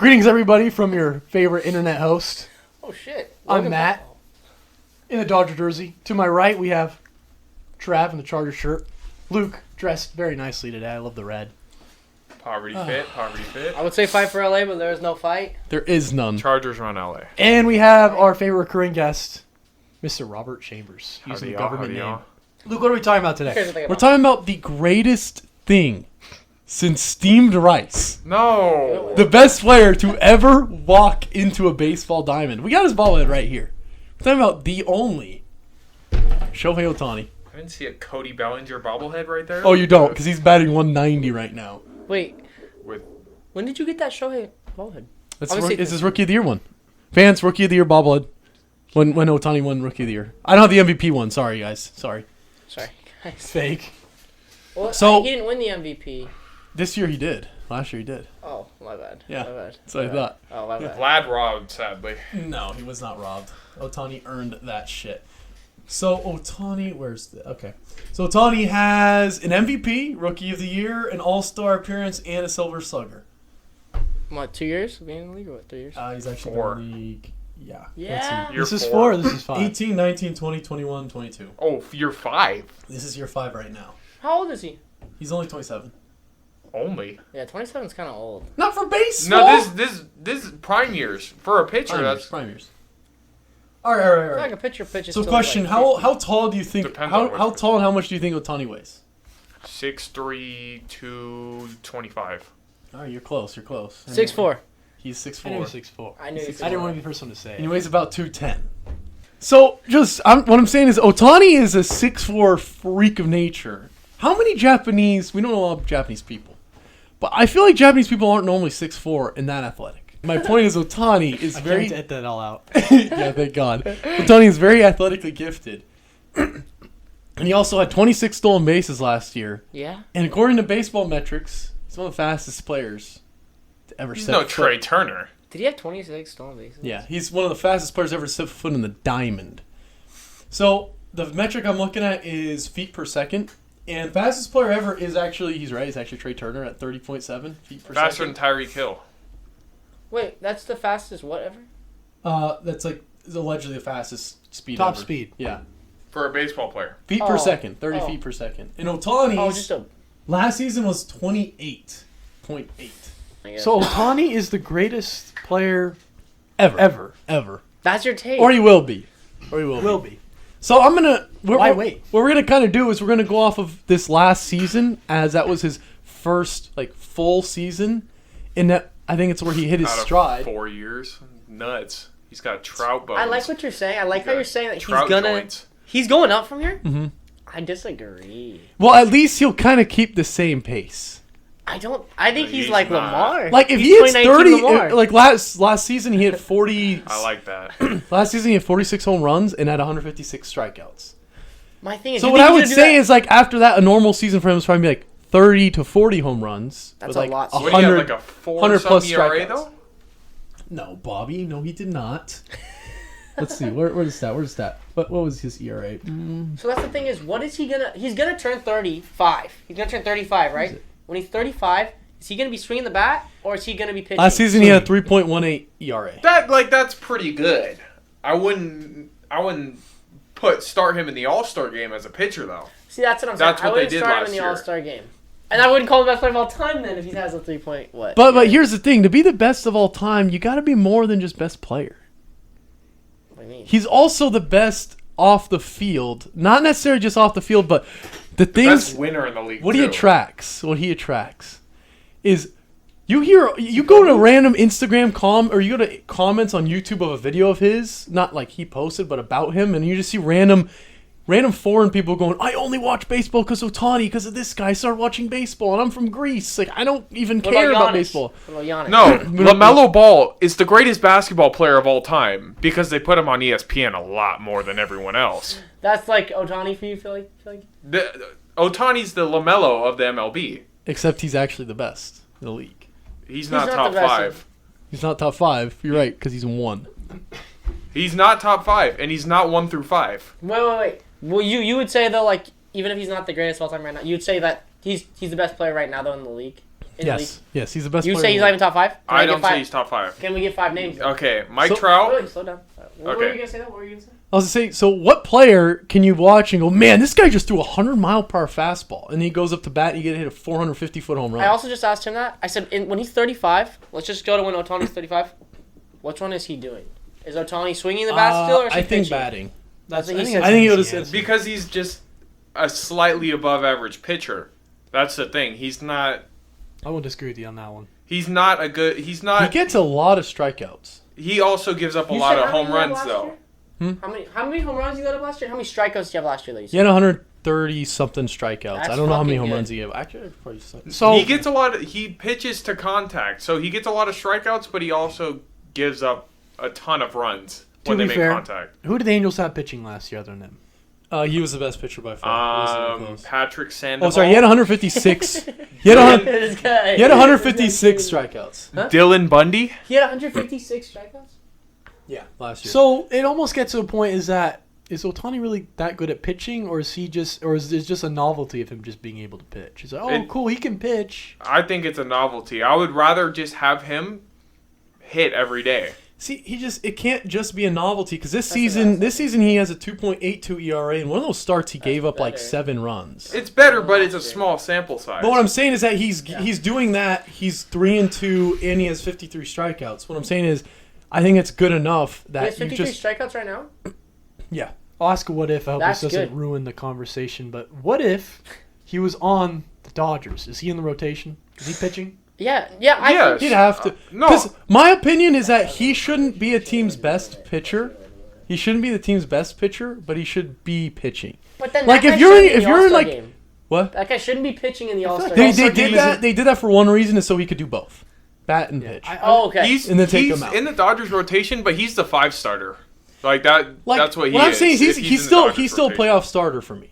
Greetings, everybody, from your favorite internet host. Oh, shit. I'm Matt, in the Dodger jersey. To my right, we have Trav in the Charger shirt. Luke, dressed very nicely today. I love the red. Poverty fit. I would say fight for LA, but there is no fight. There is none. Chargers run LA. And we have our favorite recurring guest, Mr. Robert Chambers, using the Howdy, government y'all. name. Luke, what are we talking about Here's today? the thing We're about talking about the greatest thing since steamed rice. No. The best player to ever walk into a baseball diamond. We got his bobblehead right here. We're talking about the only Shohei Ohtani. I didn't see a Cody Bellinger bobblehead right there. Oh, you don't, because he's batting 190 right now. Wait, With when did you get that Shohei bobblehead? That's Obviously- it's his Rookie of the Year one. Vance, Rookie of the Year bobblehead. When Ohtani won Rookie of the Year. I don't have the MVP one. Sorry, guys. Sorry. Sorry. It's fake. Well, So- he didn't win the MVP. This year he did. Last year he did. Oh, my bad. Yeah, My bad. that's what I My thought. bad. Oh, my bad. Vlad robbed, sadly. No, he was not robbed. Ohtani earned that shit. So Ohtani, okay. So Ohtani has an MVP, Rookie of the Year, an All-Star appearance, and a Silver Slugger. What, 2 years of being in the league or what, 3 years? He's actually 4. been in the league. Yeah. Yeah. Year This is 4. 4. This is 5. 18, 19, 20, 21, 22. Oh, you're 5. This is year 5 right now. How old is he? He's only 27. Only. Yeah, 27 is kind of old. Not for baseball. No, this is prime years for a pitcher. Prime years. All right. Like a pitcher pitches. So, till question: like How tall do you think? Depends on which How pitcher. tall and how much do you think Ohtani weighs? 6'3", 225. All right, you're close. You're close. 6'4". He's 6'4". I knew he was 6'4". I knew he was I didn't 6'4". want to be the first one to say And it. he weighs about 210. So, what I'm saying is, Ohtani is a 6'4" freak of nature. How many Japanese? We don't know a lot of Japanese people, but I feel like Japanese people aren't normally 6'4" and that athletic. My point is, Ohtani is I very. can't edit that all out. Yeah, thank God. Ohtani is very athletically gifted. And he also had 26 stolen bases last year. Yeah. And according to baseball metrics, he's one of the fastest players to ever He's set no foot. Trey Turner. Did he have 26 stolen bases? Yeah, he's one of the fastest players ever to set foot in the diamond. So the metric I'm looking at is feet per second. And fastest player ever is actually, he's right, it's actually Trey Turner at 30.7 feet per Faster than second. Tyreek Hill. Wait, that's the fastest whatever? That's like is allegedly the fastest speed Top ever. speed. Yeah. For a baseball player. Feet per Oh. second, 30 Oh. feet per second. And Ohtani's Oh, just a... last season was 28.8. I guess. So Ohtani is the greatest player Ever. That's your take. Or he will be. will be. So I'm gonna. Why wait? What we're gonna kind of do is we're gonna go off of this last season, as that was his first full season, and that I think it's where he hit his Out of stride. 4 years. Nuts. He's got trout bones. I like what you're saying. I like how you're saying that Trout joints. he's going up from here. Mm-hmm. I disagree. Well, at least he'll kind of keep the same pace. I don't. I think No, he's he's like not. Lamar. Like if He's he hits 2019 30, Lamar. like last season he hit 40. I like that. Last season he had 46 home runs and had 156 strikeouts. My thing is, So you what think I he's would gonna do say that? is after that, a normal season for him is probably like 30 to 40 home runs. That's with a lot. What do you have, 100 like a 4 100 plus ERA strikeouts. though? No, Bobby. No, he did not. Let's see. Where's that? Where's that? What was his ERA? So that's the thing is, what is he gonna? He's gonna turn 35. He's gonna turn 35, right? When he's 35, is he gonna be swinging the bat or is he gonna be pitching? Last season he had a 3.18 ERA. That's pretty good. I wouldn't start him in the All-Star game as a pitcher though. See, that's what I'm saying. That's I what they wouldn't did start him last in the year. All-Star game, and I wouldn't call him the best player of all time then if he has a 3 point what. But here's the thing: to be the best of all time, you got to be more than just best player. What do you mean? He's also the best off the field, not necessarily just off the field, but the things. Best winner in the league. What too. he attracts is you go to random Instagram or you go to comments on YouTube of a video of his, not like he posted, but about him, and you just see random foreign people going, I only watch baseball because Ohtani, because of this guy. I started watching baseball, and I'm from Greece. Like, I don't even What care about Giannis? baseball. What about Giannis? No, LaMelo Ball is the greatest basketball player of all time because they put him on ESPN a lot more than everyone else. That's like Ohtani for you, feel like? Ohtani's the LaMelo of the MLB. Except he's actually the best in the league. He's not not top the best 5. He's not top 5. You're right, because he's 1. He's not top 5, and he's not 1 through 5. Wait. Well, you would say though, like even if he's not the greatest of all time right now, you'd say that he's the best player right now though in the league. in the league? Yes, he's the best You player. say in he's the not league. even top 5? I don't say he's top 5. Can we get 5 names? Okay, Mike So- Trout. Wait, slow down. What were you gonna say? What were you gonna say? I was gonna say, so what player can you watch and go, man, this guy just threw a 100-mile-per-hour fastball, and he goes up to bat and you get hit a 450-foot home run. I also just asked him that. I said, when he's 35, let's just go to when Otani's 35. Which one is he doing? Is Otani swinging the bat still, or is he I think pitching? batting. That's what I he think said. I think he that's would the have answer. said Because he's just a slightly above average pitcher. That's the thing. He's not. I won't disagree with you on that one. He's not a good. He's he not. gets a lot of strikeouts. He also gives up a You lot said of how many home you had runs last though. year? Hmm? How many home runs you got up last year? How many strikeouts did you have last year? That you He said? had 130-something strikeouts. That's I don't know how many fucking home good. runs he gave. Actually, I'd probably say. So He gets a lot. He pitches to contact, so he gets a lot of strikeouts, but he also gives up a ton of runs when To they be make fair, contact. who did the Angels have pitching last year other than him? He was the best pitcher by far. He wasn't even close. Patrick Sandoval. Oh, sorry, he had 156. He had, This guy. he had 156 strikeouts. Dylan Bundy. He had 156 strikeouts? Yeah, last year. So it almost gets to a point: is Otani really that good at pitching, or is it just a novelty of him just being able to pitch? He's like, oh, cool, he can pitch. I think it's a novelty. I would rather just have him hit every day. See, it can't just be a novelty because this season he has a 2.82 ERA, and one of those starts he gave up like better. 7 runs. It's better, but it's a small sample size. But what I'm saying is that he's doing that. He's 3-2, and he has 53 strikeouts. What I'm saying is, I think it's good enough He that has you 53 just strikeouts right now? yeah. I'll ask a what if. I hope That's this doesn't good. ruin the conversation. But what if he was on the Dodgers? Is he in the rotation? Is he pitching? Yeah, I Yes. think He'd have to. No. Because my opinion is that he shouldn't be a team's best pitcher. He shouldn't be the team's best pitcher, but he should be pitching. But then Like, that if guy you're in- shouldn't be if the you're in, All-Star like- game. What? That guy shouldn't be pitching in the All-Star They, game. they Also, did he's- that. They did that for one reason, is so he could do both, bat and pitch. Oh, okay. He's, And then take he's him out. in the Dodgers rotation, but he's the 5 starter. Like that. Like, that's what he I'm is. saying, if he's in the still Dodgers a rotation. playoff starter for me.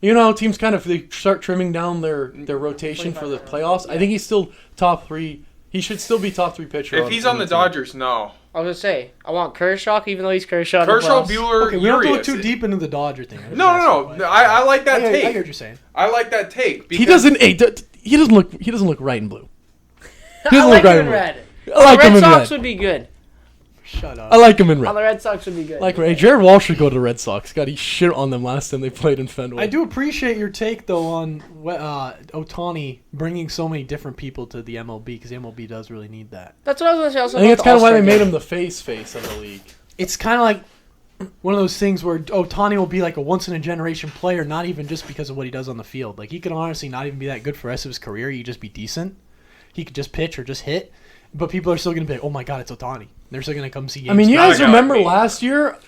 You know how teams kind of they start trimming down their rotation for the playoffs. I think he's still top 3. He should still be top 3 pitcher. If he's on the any team. Dodgers, no. I was gonna say, I want Kershaw, even though he's Kershaw. in the Kershaw, playoffs. Bueller, Okay, we don't have to Urias. look too deep into the Dodger thing. No. I like that I take. get what you're saying. I like that take. He because- doesn't. He doesn't look right in blue. He I doesn't like look right him in in red. red. I like the him Red in Sox red. would be good. Shut up. I like him in On red. the Red Sox would be good. Like hey, Jared Walsh should go to the Red Sox. God, he shit on them last time they played in Fenway. I do appreciate your take though on Otani bringing so many different people to the MLB because the MLB does really need that. That's what I was gonna say. Also I think about it's the kind of why All-Star they made game. him the face of the league. It's kind of like one of those things where Otani will be like a once in a generation player, not even just because of what he does on the field. Like he could honestly not even be that good for the rest of his career. He could just be decent. He could just pitch or just hit. But people are still going to be like, oh my God, it's Otani. They're still going to come see games. I mean, you not a guys guy remember like me. last year?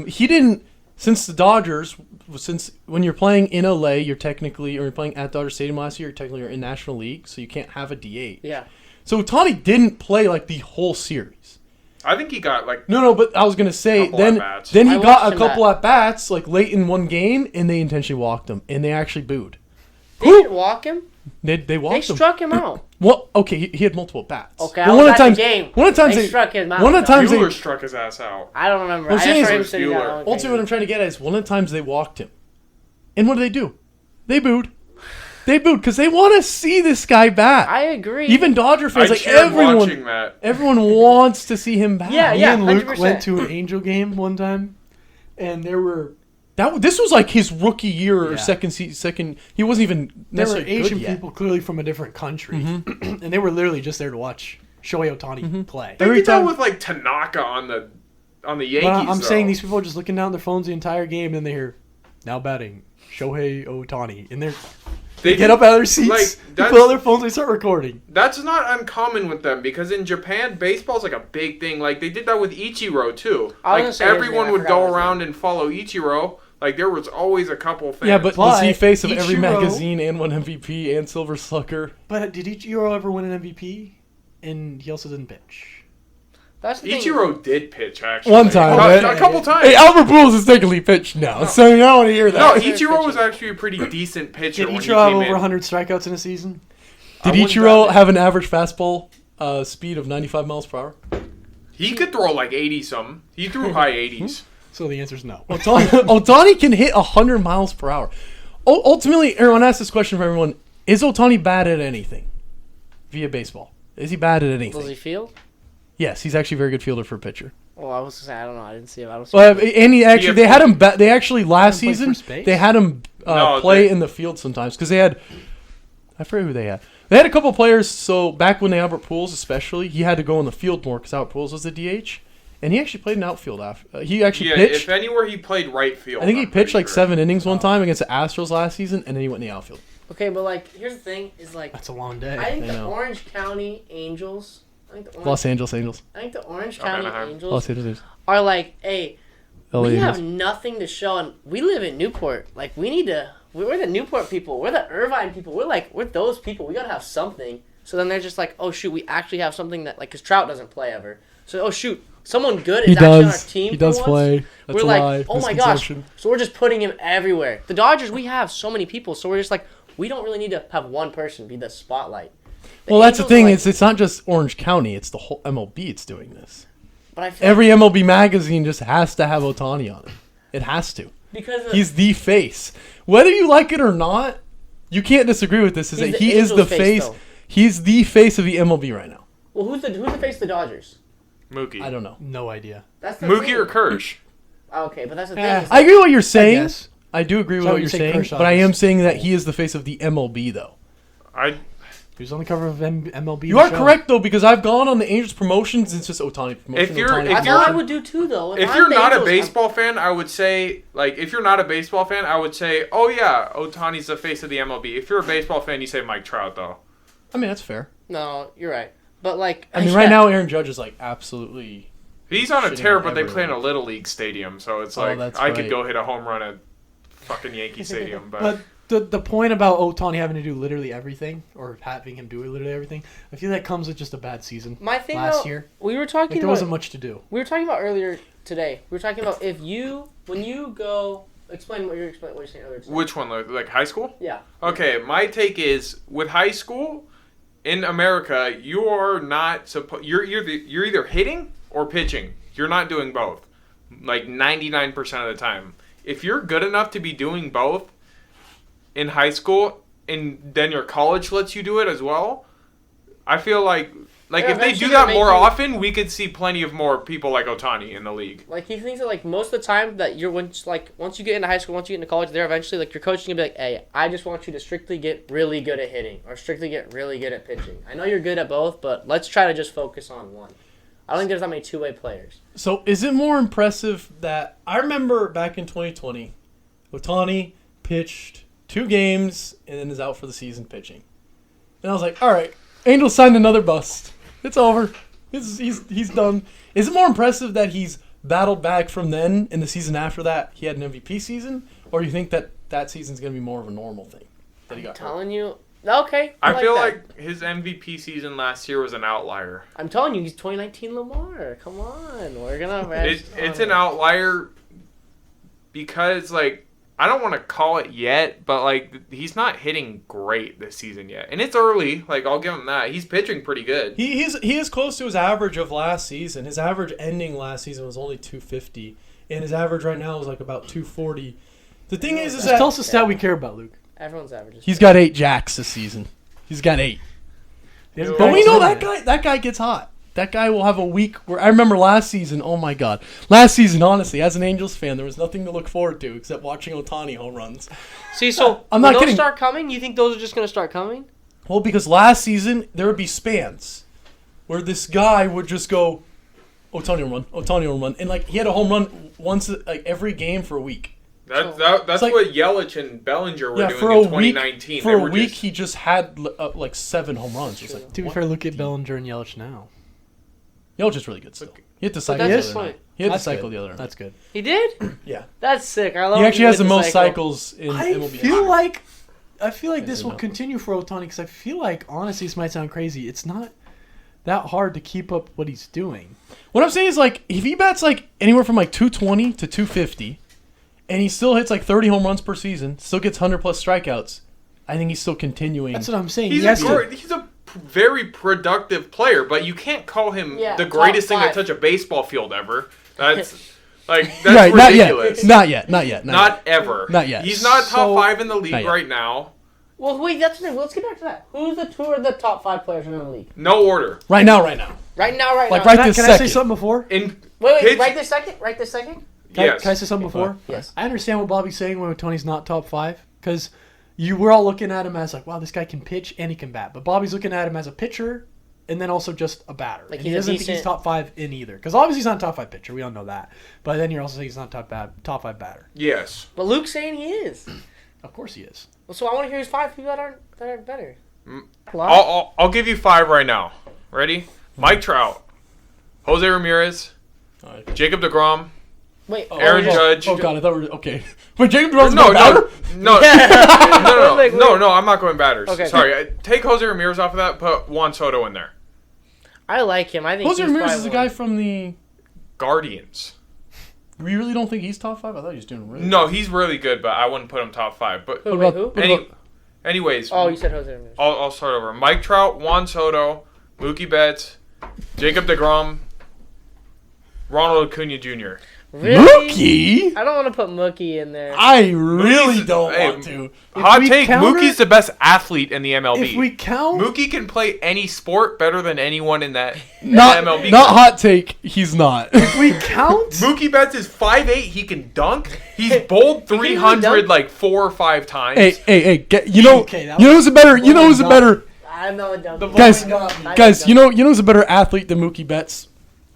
He didn't. Since the Dodgers, since when you're playing in LA, you're playing at Dodger Stadium last year. You're technically in National League, so you can't have a DH. Yeah. So Otani didn't play like the whole series. I think he got like. No, but I was gonna say Couple then at-bats. then he I got watched a him couple at bats like late in one game, and they intentionally walked him, and they actually booed. They didn't walk him. They They walked him. struck him out. Well, okay, he had multiple bats. Okay, But I one was of the at times, the game. one of the times They they struck his mouth one of the out. times Bueller they. struck his ass out. I don't remember. I'm I saying just heard is- him sitting Bueller. down. Ultimately, what I'm trying to get at is one of the times they walked him, and what do? They booed. They booed because they want to see this guy back. I agree. Even Dodger I fans, like cheered watching that. everyone wants to see him back. Yeah, Me yeah. and Luke 100%. went to an Angel game one time, and there were This was like his rookie year or Yeah. second. He wasn't even there were necessarily Asian good yet. people clearly from a different country, and they were literally just there to watch Shohei Otani play. They Every did that time- with like Tanaka on the Yankees. But I'm saying though. these people are just looking down at their phones the entire game, and they hear now batting Shohei Otani, and they get up out of their seats, Like, they that's- pull out their phones, they start recording. That's not uncommon with them because in Japan, baseball's like a big thing. Like they did that with Ichiro too. I was Like gonna say his name, everyone I would forgot go his around and follow Ichiro. Like there was always a couple fans. Yeah, but was he But face of every Ichiro- magazine and won MVP and Silver Slugger? But did Ichiro ever win an MVP? And he also didn't pitch. That's the thing. Ichiro did pitch actually. One time, a, right? a couple times. Hey, Albert Pujols is technically pitched now, so you don't want to hear that. no, That's Ichiro was pitching. actually a pretty decent pitcher Did when he Ichiro have came over in. 100 strikeouts in a season? Did I wouldn't Ichiro doubt it. have an average fastball speed of 95 miles per hour? He could throw like 80 something. He threw high 80s. So the answer is no. Otani can hit 100 miles per hour. Ultimately, Aaron, I want to ask this question for everyone. Is Otani bad at anything? via baseball. Is he bad at anything? Does he field? Yes, he's actually a very good fielder for a pitcher. Well, I was gonna say I don't know. I didn't see him. I don't see Well, him. and he actually they had him. They actually last He doesn't play season first base? they had him No, play they- in the field sometimes because they had. I forget who they had. They had a couple players. So back when Albert Pujols, especially, he had to go in the field more because Albert Pujols was the DH, and he actually played in outfield after. He actually Yeah, pitched. if anywhere he played right field. I think he I'm pitched pretty like sure. 7 innings one time against the Astros last season, and then he went in the outfield. Okay, but like, here's the thing: is like, That's a long day. I think I the know. Orange County Angels. I think the Orange, Los Angeles Angels. I think the Orange Oh, County Anaheim. Angels Los Angeles. are like, hey, LA we Angels. have nothing to show, and we live in Newport. Like, we need to. We're the Newport people. We're the Irvine people. We're those people. We gotta have something. So then they're just like, oh shoot, we actually have something that like, cause Trout doesn't play ever. So oh shoot, someone good He is actually on our does. team. He does for once. play. That's We're a like, lie. oh my gosh. Misconception. So we're just putting him everywhere. The Dodgers, we have so many people, so we're just like, we don't really need to have one person be the spotlight. Well, that's the Angels thing. are like- It's not just Orange County. It's the whole MLB. It's doing this. but I feel Every MLB magazine just has to have Ohtani on it. It has to. because of, He's the face. Whether you like it or not, you can't disagree with this. Is He's that the he is the Angels' face, face? though. He's the face of the MLB right now. well, who's the face of the Dodgers? Mookie. I don't know. No idea. That's the Mookie thing. or Kirsch? Okay, but that's the thing. Eh. is I agree with what you're I saying. guess. I do agree with So what you you're say saying, Kershaw but I is- am saying that he is the face of the MLB, though. I He was on the cover of MLB. You The are Show. correct, though, because I've gone on the Angels promotions. It's just Ohtani promotion. If you're- Ohtani if That's you're- all I promotion. would do too, though. if I'm you're the not a Angels, baseball fan, I would say if you're not a baseball fan, I would say, oh yeah, Otani's the face of the MLB. If you're a baseball fan, you say Mike Trout though. I mean, that's fair. No, you're right. But like, I mean, right now, Aaron Judge is like absolutely. He's on a Shitting tear, on but they play in a everyone. little league stadium, so it's Oh, like that's I could right. go hit a home run at fucking Yankee Stadium. But the point about Ohtani having to do literally everything, or having him do literally everything, I feel that comes with just a bad season. my thing last though, year, we were like talking there about wasn't much to do. we were talking about earlier today. We were talking about when you go explain what you're saying earlier. Today. which one, like high school? Yeah. Okay, my take is with high school in America, you are not you're either hitting or pitching. You're not doing both. Like 99% of the time. If you're good enough to be doing both in high school and then your college lets you do it as well, I feel like Yeah, if they eventually do that they'll more make you- often, we could see plenty of more people like Ohtani in the league. Like he thinks that like most of the time that once you get into high school, once you get into college, they're eventually like your coach is gonna be like, hey, I just want you to strictly get really good at hitting or strictly get really good at pitching. I know you're good at both, but let's try to just focus on one. I don't think there's that many two-way players. So, is it more impressive that I remember back in 2020, Ohtani pitched 2 games and then is out for the season pitching, and I was like, all right, Angels signed another bust. It's over. He's done. Is it more impressive that he's battled back from then in the season after that he had an MVP season, or you think that season's gonna be more of a normal thing that he got hurt? Telling you, okay. I feel that. like his MVP season last year was an outlier. I'm telling you, he's 2019 Lamar. Come on, we're gonna rest It's on an it. outlier because, like, I don't want to call it yet, but, like, he's not hitting great this season yet. And it's early. Like, I'll give him that. He's pitching pretty good. He is close to his average of last season. His average ending last season was only 250, and his average right now is like about 240. The thing is Just that tell us the stat we care about, Luke. Everyone's averages. he's got 8 jacks this season. He's got 8. He hasn't But But got we it know yet. that guy gets hot. That guy will have a week where I remember last season. Oh my God, last season, honestly, as an Angels fan, there was nothing to look forward to except watching Ohtani home runs. See, so I'm when not those kidding. start coming, you think those are just gonna start coming? Well, because last season there would be spans where this guy would just go, Ohtani home run, and like he had a home run once like every game for a week. That's It's like- what Yelich and Bellinger were Yeah, doing for in a 2019. week. For a week, he just had like 7 home runs. It's like, To be what? fair, look at Bellinger and Yelich now. Yelich is really good still. He hit the cycle that's the the other point. night. He hit the That's cycle good. the other night. That's good. He did. Yeah. That's sick. I love. He actually when has the hit most cycle. cycles in I MLB. feel like Yeah, this I will know. continue for Ohtani because I feel like, honestly, this might sound crazy. It's not that hard to keep up what he's doing. What I'm saying is, like, if he bats like anywhere from like 220 to 250, and he still hits like 30 home runs per season, still gets 100 plus strikeouts, I think he's still continuing. That's what I'm saying. He's He has to- he's a very productive player, but you can't call him Yeah, the top greatest thing to 5. touch a baseball field ever. That's that's right, ridiculous. Not yet. Not ever. Not yet. He's not top So- 5 in the Not league yet. right now. Well, wait, that's the thing. Let's get back to that. Who's the two of the top 5 players in the league? No order. Right now. Right now, Like, now. right Can I this say second. something before? In Wait, pitch- right this second? Right this second? Yes. Can I say something before? Yes. I understand what Bobby's saying when Tony's not top 5 because we're all looking at him as like, wow, this guy can pitch and he can bat. But Bobby's looking at him as a pitcher and then also just a batter. Like And he he's a doesn't think he's decent- top 5 in either because obviously he's not a top 5 pitcher. We all know that. But then you're also saying he's not top 5 batter. Yes. But Luke's saying he is. Of course he is. Well, so I want to hear his 5 people that are better. I'll give you 5 right now. Ready? Mike Trout, Jose Ramirez, Jacob DeGrom, Wait, Aaron Judge. Oh god, I thought we were okay. Wait, Jacob DeGrom's No, no, batter? no, I'm not going batters. Okay. Sorry, take Jose Ramirez off of that. Put Juan Soto in there. I like him. I think Jose he's Ramirez probably is the one. guy from the. Guardians. We really don't think he's top 5. I thought he was doing really. No, he's really good, but I wouldn't put him top 5. But Who? What Wait, about- who? what any, about- anyways, Oh, you said Jose Ramirez. I'll start over. Mike Trout, Juan Soto, Mookie Betts, Jacob DeGrom, Ronald Acuna Jr. Really? Mookie? I don't want to put Mookie in there. I really Mookie's- don't hey, want to. Hot we take: counter- Mookie's the best athlete in the MLB. If we count, Mookie can play any sport better than anyone in that Not, MLB. not hot take. He's not. if we count, Mookie Betts is 5'8". He can dunk. He's bowled He can 300 dunk. like 4 or 5 times. hey, you know, Okay, that you know was- who's a better, you know who's a better, I'm not done. guys, I guys, don't you know who's a better athlete than Mookie Betts?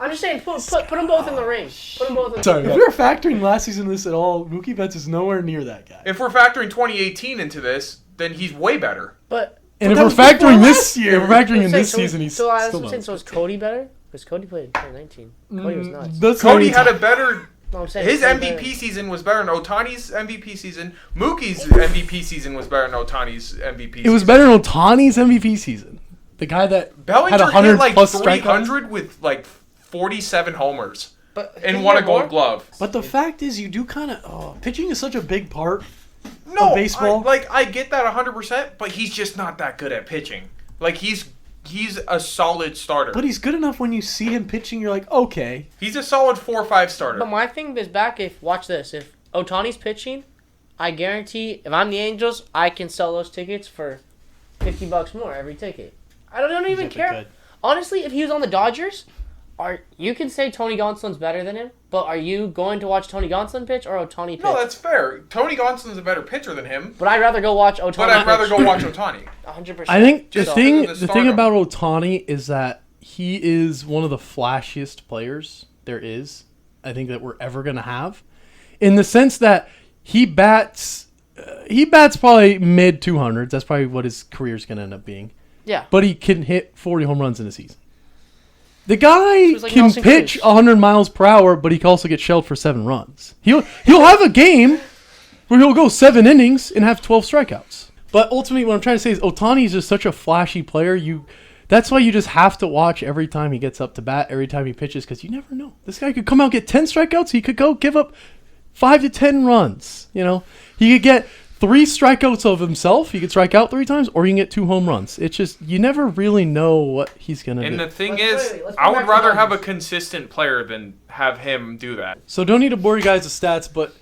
I'm just saying, put them both in the ring. Put them both in. Sorry. if we were factoring last season this at all, Mookie Betts is nowhere near that guy. If we're factoring 2018 into this, then he's way better. But And if that we're was before factoring this last year. year, if we're factoring in I'm this saying, season, he's so still I'm saying, not. so is Cody better? Because Cody played in 2019. Cody was nuts. That's Cody not had a better. No, I'm saying His Cody MVP better. season was better than Otani's MVP season. Mookie's MVP season was better than Otani's MVP season. It was better than Otani's MVP season. The guy that Bellinger had hit 100 like plus strikeouts. 300 with like 47 homers But and he won a had more? Gold Glove. But the fact is, you do kind of pitching is such a big part. No, baseball? I get that 100%, but he's just not that good at pitching. Like he's a solid starter. But he's good enough when you see him pitching. You're like, okay, He's a solid 4 or 5 starter. But my thing is back. Watch this. If Otani's pitching, I guarantee if I'm the Angels, I can sell those tickets for $50 more every ticket. I don't even He's care. good. Honestly, if he was on the Dodgers, you can say Tony Gonsolin's better than him, but are you going to watch Tony Gonsolin pitch or Otani pitch? No, that's fair. Tony Gonsolin's a better pitcher than him, But I'd rather go watch Otani. but I'd rather pitch. go watch Otani. 100%. I think the Just thing, because of the the thing stardom. about Otani is that he is one of the flashiest players there is. I think that we're ever gonna have, in the sense that he bats probably mid 200s. That's probably what his career's gonna end up being. Yeah. But he can hit 40 home runs in a season. The guy was like can Nelson pitch Cruz. 100 miles per hour, but he can also get shelled for 7 runs. He'll have a game where he'll go 7 innings and have 12 strikeouts. But ultimately, what I'm trying to say is Otani is just such a flashy player. That's why you just have to watch every time he gets up to bat, every time he pitches, because you never know. This guy could come out and get 10 strikeouts. He could go give up 5 to 10 runs. You know, he could get 3 strikeouts of himself. He could strike out 3 times, or he can get 2 home runs. It's just you never really know what he's gonna And do. the thing Let's- is, wait, let's I go would back to rather Dodgers. have a consistent player than have him do that. So don't need to bore you guys with stats, but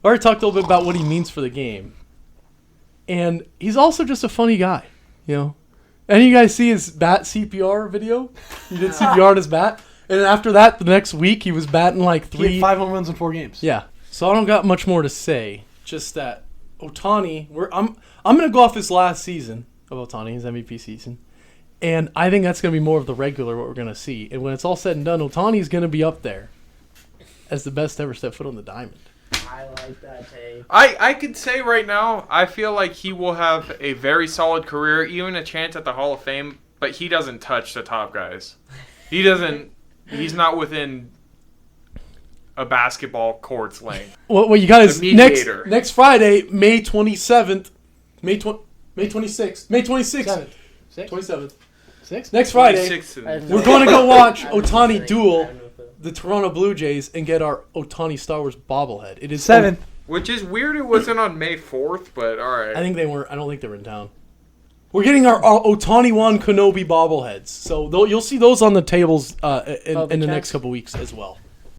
I already talked a little bit about what he means for the game. And he's also just a funny guy, you know. Any of you guys see his bat CPR video? He did CPR on his bat. And then after that, the next week, he was batting like he had 3. 5 home runs in 4 games. Yeah. So I don't got much more to say. Just that Otani, I'm going to go off his last season of Otani, his MVP season. And I think that's going to be more of the regular what we're going to see. And when it's all said and done, Otani's going to be up there as the best to ever step foot on the diamond. I like that take. I could say right now, I feel like he will have a very solid career, even a chance at the Hall of Fame, but he doesn't touch the top guys. He's not within a basketball court's length. What you got is The mediator. next Friday, May 27th, May 26th, May 26th, 7th. 6? 27th. 6? Next Friday, 26th I have and- no we're going to go watch I have no Otani feeling. I duel have no feeling. the Toronto Blue Jays and get our Otani Star Wars bobblehead. It is 7th. Which is weird it wasn't on May 4th, but alright. I think they weren't. I don't think they were in town. We're getting our Otani Wan Kenobi bobbleheads, so you'll see those on the tables in the checks. next couple weeks as well.